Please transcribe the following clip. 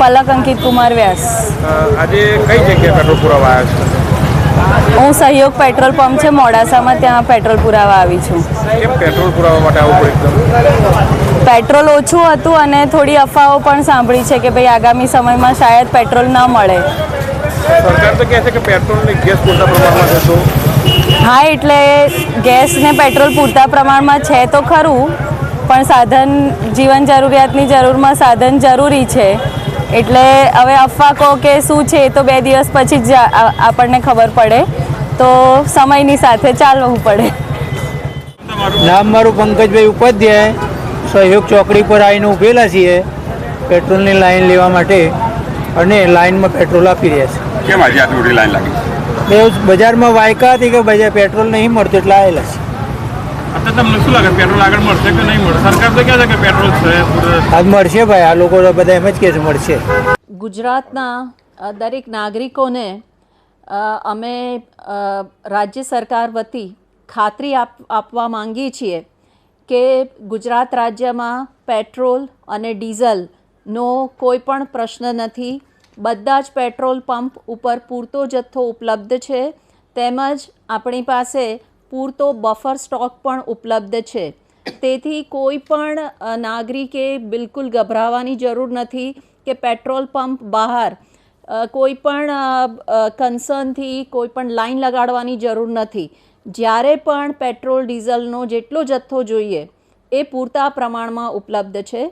પલક અંકિત કુમાર વ્યાસ. આજે કઈ જગ્યાએ પેટ્રોલ પુરાવા આવ્યા છો? હું સહયોગ પેટ્રોલ પંપ છે મોડાસામાં, ત્યાં પેટ્રોલ પુરાવા આવી છું. કેમ પેટ્રોલ પુરાવા માટે આવવું પડે? પેટ્રોલ ઓછું હતું અને થોડી અફવાઓ પણ સાંભળી છે કે ભાઈ આગામી સમયમાં શાયદ પેટ્રોલ ન મળે. સરકાર તો કહે છે કે પેટ્રોલ ને ગેસ પૂરતા પ્રમાણમાં છે, તો હા, એટલે ગેસ ને પેટ્રોલ પૂરતા પ્રમાણમાં છે તો ખરું, પણ સાધન જીવન જરૂરિયાતની જરૂરમાં સાધન જરૂરી છે. એટલે હવે અફવા કહો કે શું છે એ તો 2 દિવસ પછી જ આપણને ખબર પડે, તો સમયની સાથે ચાલવું પડે. નામ મારું પંકજભાઈ ઉપાધ્યાય. સહયોગ ચોકડી પર આવીને ઊભેલા છીએ પેટ્રોલની લાઈન લેવા માટે, અને લાઈનમાં પેટ્રોલ આપી રહ્યા છે. કેમ આજે આટલી મોટી લાઈન લાગી? બજારમાં વાયકા હતી કે બજાર પેટ્રોલ નહીં મળતું એટલે આવેલા છે. અત્યારે તમને શું લાગે પેટ્રોલ આગળ મળશે કે નહીં મળે? સરકાર તો કહે છે કે પેટ્રોલ છે. આજ મળશે ભાઈ, આ લોકો તો બધા એમ જ કહે છે મળશે. ગુજરાતના દરેક નાગરિકોને અમે રાજ્ય સરકાર વતી ખાતરી આપવા માંગીએ છીએ કે ગુજરાત રાજ્યમાં પેટ્રોલ અને ડીઝલનો કોઈ પણ પ્રશ્ન નથી. બધા જ પેટ્રોલ પંપ ઉપર પૂરતો જથ્થો ઉપલબ્ધ છે, તેમજ આપણી પાસે પૂરતો બફર સ્ટોક પણ ઉપલબ્ધ છે. તેથી કોઈ પણ નાગરિકે બિલકુલ ગભરાવાની જરૂર નથી કે પેટ્રોલ પંપ બહાર કોઈ પણ કન્સર્નથી કોઈ પણ લાઈન લગાડવાની જરૂર નથી. જ્યારે પણ પેટ્રોલ ડીઝલનો જેટલો જથ્થો જોઈએ એ પૂરતા પ્રમાણમાં ઉપલબ્ધ છે.